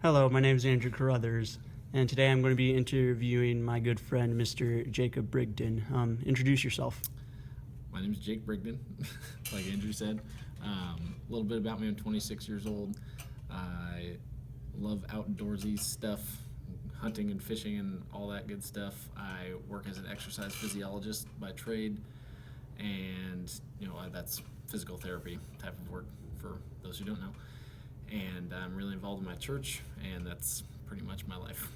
Hello, my name is Andrew Carruthers, and today I'm going to be interviewing my good friend, Mr. Jacob Brigden. Introduce yourself. My name is Jake Brigden, like Andrew said. A little bit about me, I'm 26 years old. I love outdoorsy stuff, hunting and fishing and all that good stuff. I work as an exercise physiologist by trade, and that's physical therapy type of work for those who don't know. And I'm really involved in my church, and that's pretty much my life.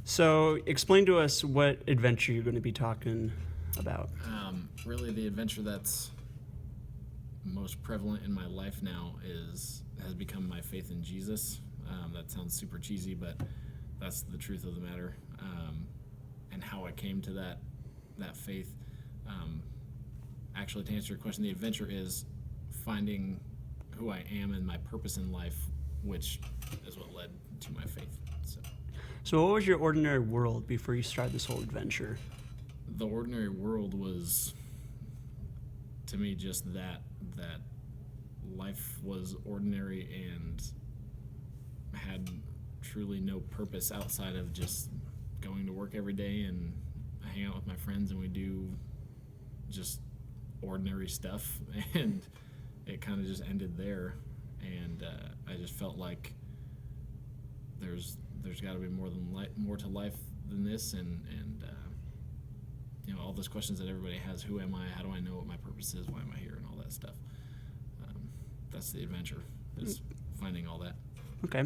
So, explain to us what adventure you're going to be talking about. Really, the adventure that's most prevalent in my life now has become my faith in Jesus. That sounds super cheesy, but that's the truth of the matter. And how I came to that faith. Actually, to answer your question, the adventure is finding who I am and my purpose in life, which is what led to my faith. So what was your ordinary world before you started this whole adventure? The ordinary world was, to me, just that life was ordinary and had truly no purpose outside of just going to work every day and hang out with my friends, and we do just ordinary stuff, and it kind of just ended there. And I just felt like there's got to be more to life than this, and all those questions that everybody has: who am I? How do I know what my purpose is? Why am I here? And all that stuff. That's the adventure, is finding all that. Okay.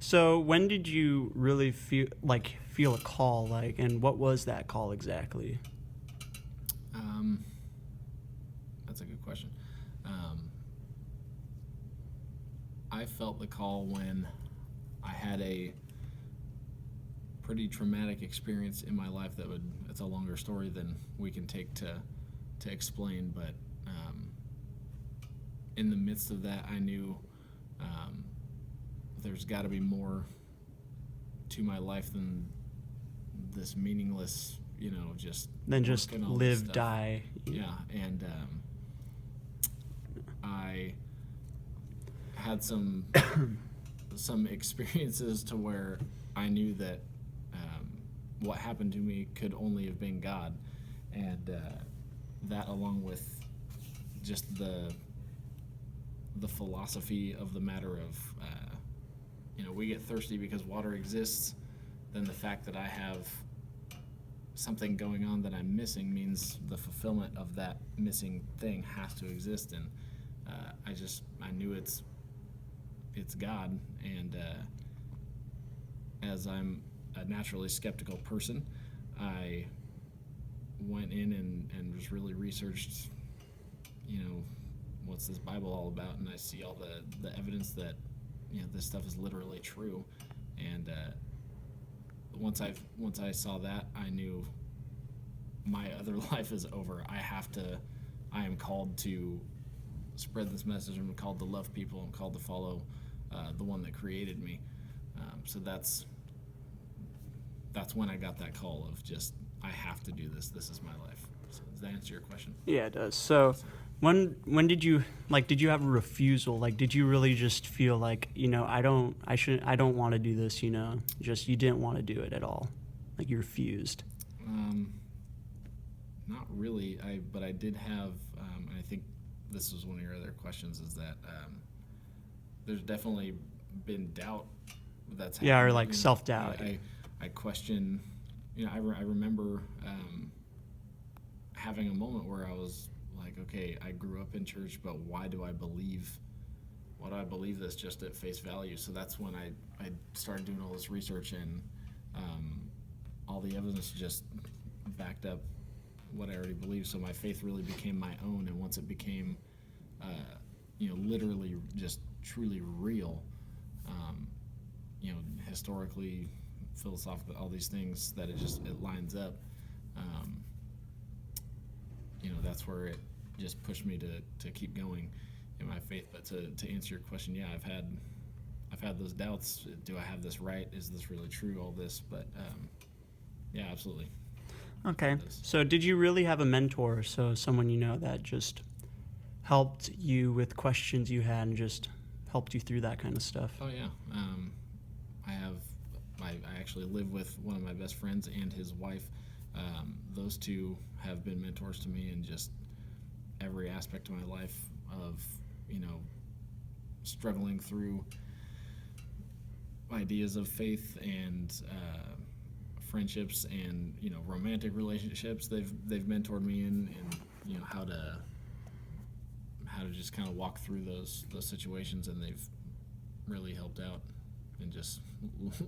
So when did you really feel a call, and what was that call exactly? That's a good question. I felt the call when I had a pretty traumatic experience in my life it's a longer story than we can take to explain, but in the midst of that, I knew there's got to be more to my life than this meaningless, just live, die. Yeah, and I had some experiences to where I knew that what happened to me could only have been God, and that, along with just the philosophy of the matter of we get thirsty because water exists, then the fact that I have something going on that I'm missing means the fulfillment of that missing thing has to exist, and I knew it's God, and as I'm a naturally skeptical person, I went in and just really researched, what's this Bible all about, and I see all the evidence that this stuff is literally true, and once I saw that, I knew my other life is over. I am called to spread this message. I'm called to love people. I'm called to follow the one that created me. So that's when I got that call of just, I have to do this. This is my life. So does that answer your question? Yeah, it does. So when did you did you have a refusal? Did you really just feel like, I don't want to do this, just you didn't want to do it at all? You refused? Not really. But I did have, and I think this was one of your other questions, is that there's definitely been doubt that's happened. Yeah, or self-doubt. I question, I remember having a moment where I was like, okay, I grew up in church, but why do I believe this just at face value? So that's when I started doing all this research, and all the evidence just backed up what I already believed. So my faith really became my own, and once it became, literally just truly real, historically, philosophically, all these things, that it lines up. That's where it just pushed me to keep going in my faith. But to answer your question, yeah, I've had those doubts. Do I have this right? Is this really true? All this, but yeah, absolutely. Okay. So did you really have a mentor? So someone that just helped you with questions you had and just helped you through that kind of stuff? Oh yeah. I actually live with one of my best friends and his wife. Those two have been mentors to me in just every aspect of my life of, struggling through ideas of faith and friendships and, romantic relationships. They've mentored me in how to just kind of walk through those situations, and they've really helped out in just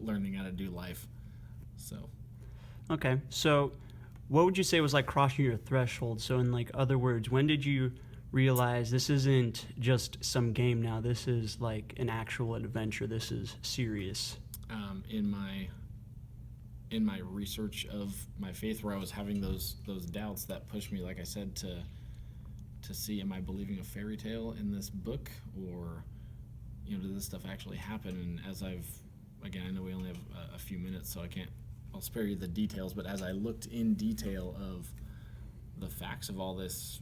learning how to do life. So Okay, so what would you say was like crossing your threshold? So in like other words, when did you realize this isn't just some game now? This is like an actual adventure. This is serious. in my research of my faith, where I was having those doubts that pushed me, like I said, to see, am I believing a fairy tale in this book, or did this stuff actually happen? And as I know we only have a few minutes, so I'll spare you the details, but as I looked in detail of the facts of all this,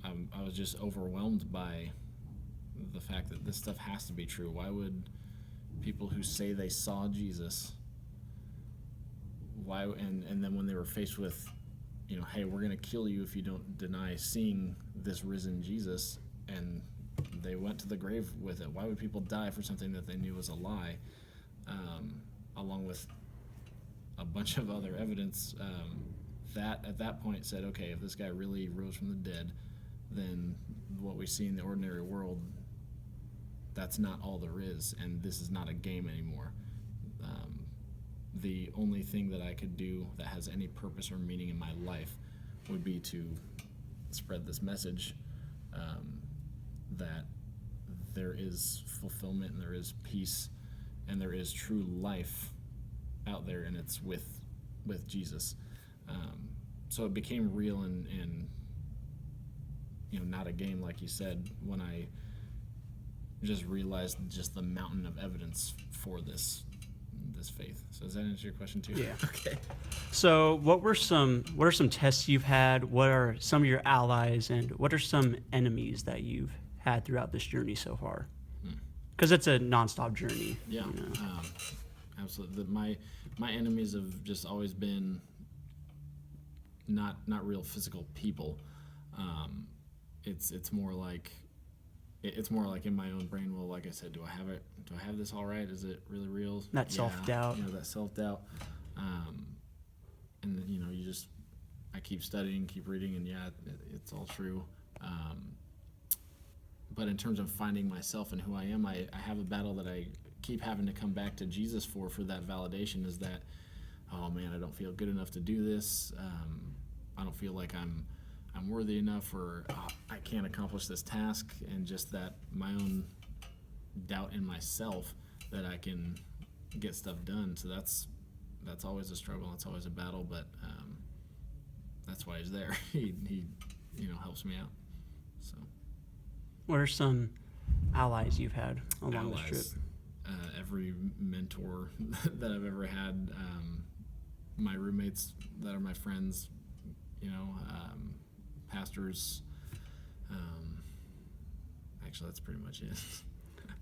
I was just overwhelmed by the fact that this stuff has to be true. Why would people who say they saw Jesus, and then when they were faced with, hey, we're going to kill you if you don't deny seeing this risen Jesus, and they went to the grave with it. Why would people die for something that they knew was a lie? Along with a bunch of other evidence that at that point said, okay, if this guy really rose from the dead, then what we see in the ordinary world, that's not all there is, and this is not a game anymore. The only thing that I could do that has any purpose or meaning in my life would be to spread this message that there is fulfillment and there is peace and there is true life out there, and it's with Jesus. So it became real and not a game, like you said, when I just realized just the mountain of evidence for this faith. So does that answer your question too? Yeah. Okay. So what are some tests you've had? What are some of your allies, and what are some enemies that you've had throughout this journey so far? Because it's a nonstop journey. Yeah. Absolutely. My enemies have just always been not real physical people. It's more like in my own brain. Well, like I said, do I have it? Do I have this all right? Is it really real? That self-doubt. That self-doubt. And I keep studying, keep reading, and it's all true. But in terms of finding myself and who I am, I have a battle that I keep having to come back to Jesus for that validation. Is that, oh man, I don't feel good enough to do this. I don't feel like I'm worthy enough, or I can't accomplish this task, and just that my own doubt in myself that I can get stuff done. So that's always a struggle. It's always a battle, but that's why he's there. He helps me out. So What are some allies you've had along this trip? Every mentor that I've ever had, my roommates that are my friends, pastors. Actually, that's pretty much it.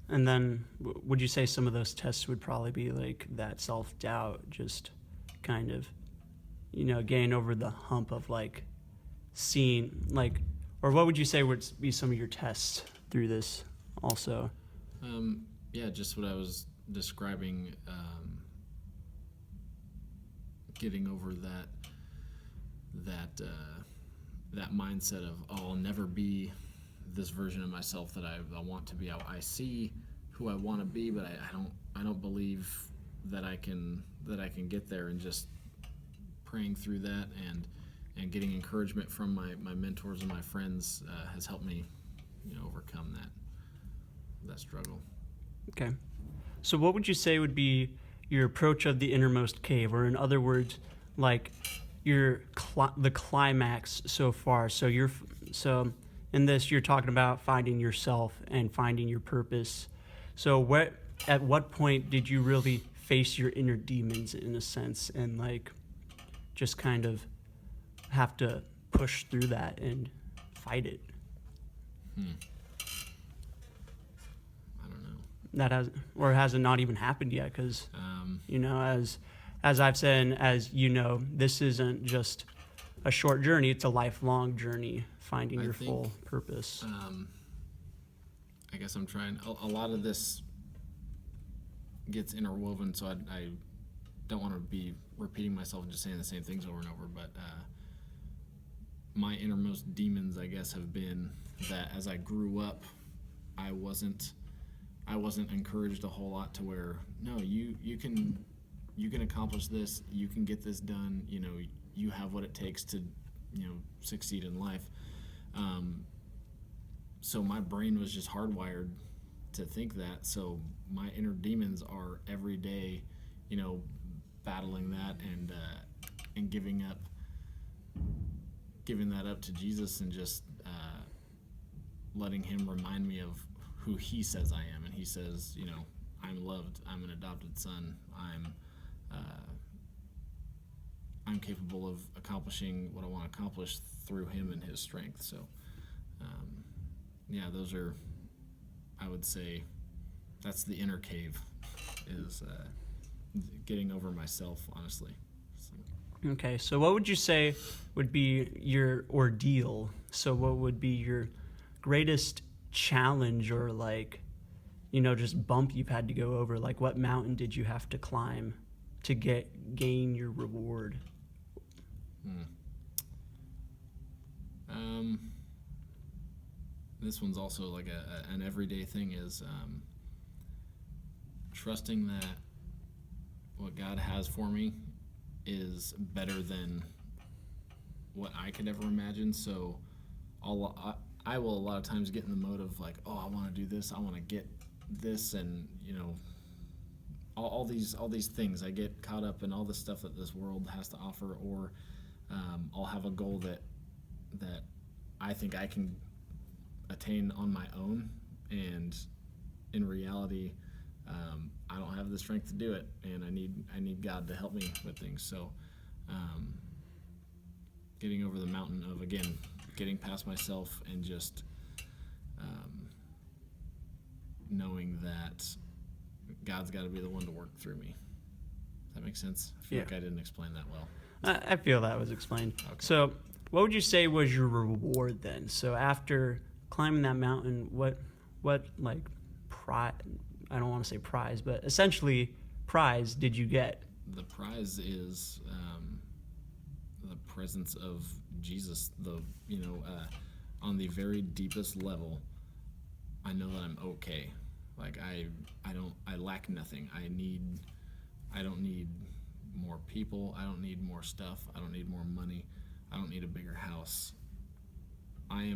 And then would you say some of those tests would probably be like that self-doubt, just kind of, getting over the hump of like seeing, like, or what would you say would be some of your tests through this also? Just what I was describing, getting over that mindset of, oh, I'll never be this version of myself that I want to be. I see who I want to be, but I don't believe that I can get there. And just praying through that and getting encouragement from my mentors and my friends has helped me overcome that struggle. Okay. So what would you say would be your approach of the innermost cave, or in other words, like the climax so far? So in this, you're talking about finding yourself and finding your purpose. So at what point did you really face your inner demons, in a sense, and like just kind of have to push through that and fight it? I don't that has, or has it not even happened yet? Because you know, as I've said, and as you know, this isn't just a short journey; it's a lifelong journey finding your full purpose. I guess I'm trying. A lot of this gets interwoven, so I don't want to be repeating myself and just saying the same things over and over. But my innermost demons, I guess, have been that as I grew up, I wasn't encouraged a whole lot to where no, you can accomplish this, you can get this done. You know, you have what it takes to, you know, succeed in life. So my brain was just hardwired to think that. So my inner demons are every day, you know, battling that and giving that up to Jesus and just letting him remind me of who he says I am. And he says, you know, I'm loved, I'm an adopted son, I'm capable of accomplishing what I want to accomplish through him and his strength. So yeah, those are, I would say, that's the inner cave, is getting over myself, honestly. So. Okay, so what would you say would be your ordeal? So what would be your greatest challenge, or like, you know, just bump you've had to go over? Like, what mountain did you have to climb to gain your reward? This one's also like an everyday thing, is trusting that what God has for me is better than what I could ever imagine. So I will a lot of times get in the mode of like, oh, I want to do this, I want to get this, and you know, all these things. I get caught up in all the stuff that this world has to offer, or I'll have a goal that I think I can attain on my own, and in reality, I don't have the strength to do it, and I need God to help me with things. So getting over the mountain of, again, getting past myself and just knowing that God's got to be the one to work through me. Does that make sense? I feel like I didn't explain that well. I feel that was explained. Okay. So what would you say was your reward then? So after climbing that mountain, what like prize, I don't want to say prize, but essentially prize did you get? The prize is the presence of Jesus. On the very deepest level, I know that I'm okay. Like I lack nothing. I don't need more people. I don't need more stuff. I don't need more money. I don't need a bigger house. I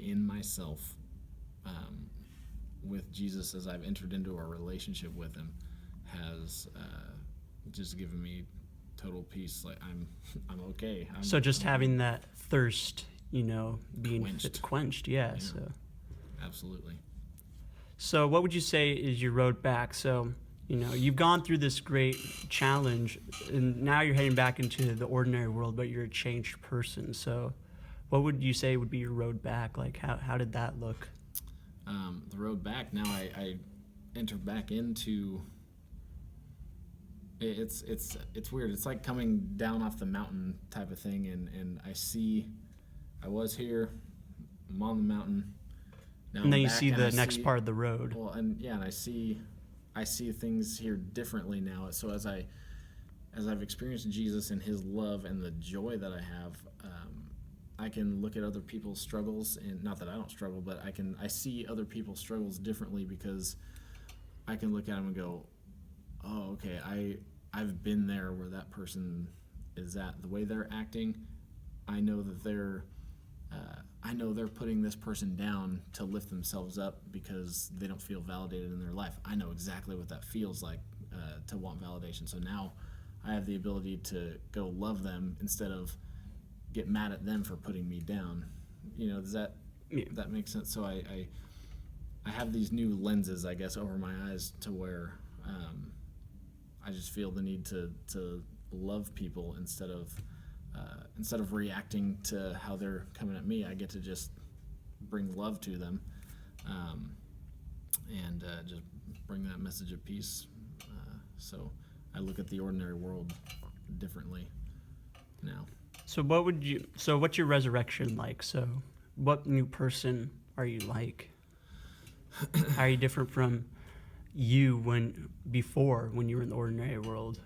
in myself, with Jesus, as I've entered into a relationship with him, has just given me total peace. Like I'm okay. So just having that thirst, you know, being quenched. Yeah. So absolutely. So what would you say is your road back? So, you know, you've gone through this great challenge, and now you're heading back into the ordinary world, but you're a changed person. So what would you say would be your road back? Like, how did that look? The road back, now I enter back into, it's weird. It's like coming down off the mountain type of thing, and I was here, I'm on the mountain. Now and then I'm you back, see and the next part of the road. Well, and I see things here differently now. So as I've experienced Jesus and his love and the joy that I have, I can look at other people's struggles, and not that I don't struggle, but I see other people's struggles differently, because I can look at them and go, oh, okay, I've been there where that person is at. The way they're acting, I know that they're putting this person down to lift themselves up because they don't feel validated in their life. I know exactly what that feels like, to want validation. So now I have the ability to go love them instead of get mad at them for putting me down. You know, does that make sense? So I have these new lenses, I guess, over my eyes, to where I just feel the need to love people instead of reacting to how they're coming at me. I get to just bring love to them, and just bring that message of peace. So I look at the ordinary world differently now. So what's your resurrection like? So what new person are you like? How are you different from you when you were in the ordinary world?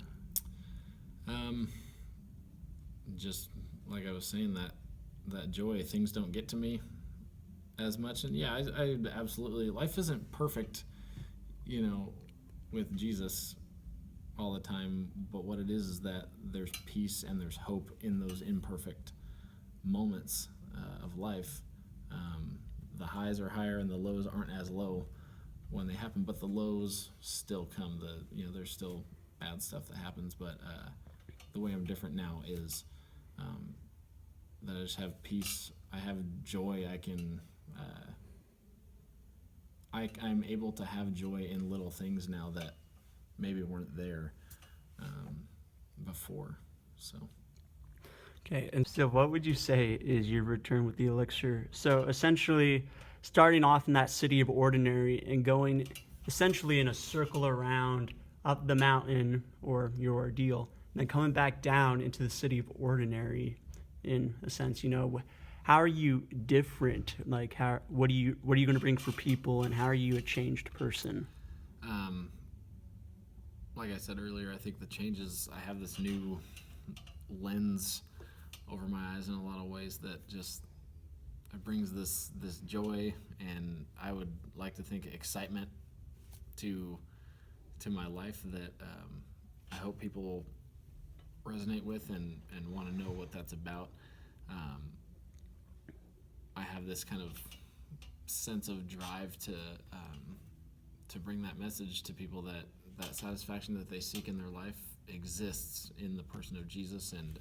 Just like I was saying, that joy, things don't get to me as much. And yeah, I absolutely, life isn't perfect, with Jesus all the time, but what it is that there's peace and there's hope in those imperfect moments of life. The highs are higher and the lows aren't as low when they happen, but the lows still come. There's still bad stuff that happens, but the way I'm different now is that I just have peace. I have joy. I'm able to have joy in little things now that maybe weren't there before. So. Okay, and so what would you say is your return with the elixir? So essentially, starting off in that city of ordinary and going essentially in a circle around up the mountain or your ordeal, and then coming back down into the city of ordinary, in a sense, how are you different? Like, what are you going to bring for people, and how are you a changed person? Like I said earlier, I think the changes, I have this new lens over my eyes in a lot of ways that just it brings this joy, and I would like to think excitement to my life that I hope people will resonate with and want to know what that's about. I have this kind of sense of drive to bring that message to people, that satisfaction that they seek in their life exists in the person of Jesus, and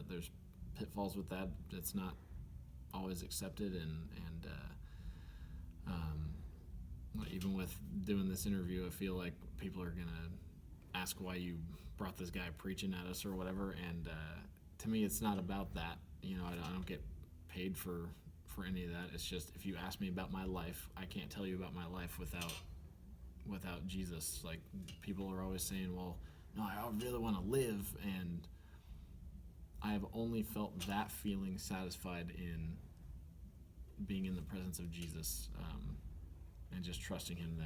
there's pitfalls with that. It's not always accepted, and even with doing this interview, I feel like people are gonna ask why you brought this guy preaching at us or whatever, and to me, it's not about that. I don't get paid for any of that. It's just, if you ask me about my life, I can't tell you about my life without Jesus. Like, people are always saying, well, no, I really want to live, and I have only felt that feeling satisfied in being in the presence of Jesus, and just trusting him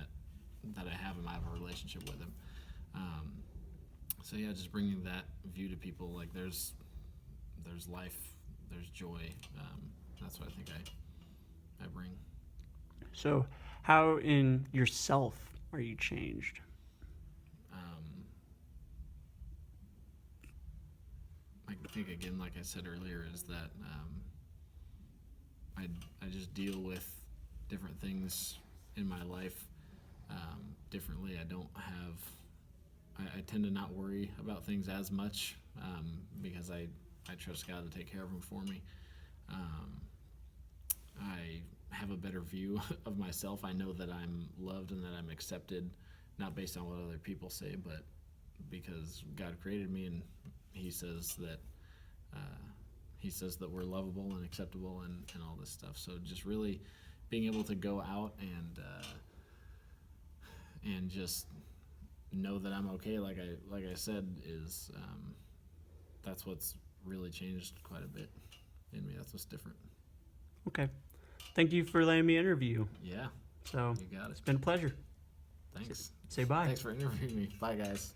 that I have him. I have a relationship with him. So yeah, just bringing that view to people, like there's life, there's joy. That's what I think I bring. So how in yourself are you changed? I think, again, like I said earlier, is that I just deal with different things in my life differently. I tend to not worry about things as much because I trust God to take care of them for me. I have a better view of myself. I know that I'm loved and that I'm accepted, not based on what other people say, but because God created me, and He says that we're lovable and acceptable and all this stuff. So just really being able to go out and just know that I'm okay, like I said, is that's what's really changed quite a bit in me. That's what's different. Okay. Thank you for letting me interview. Yeah. So You got it. It's been a pleasure. Thanks. Say bye. Thanks for interviewing me. Bye, guys.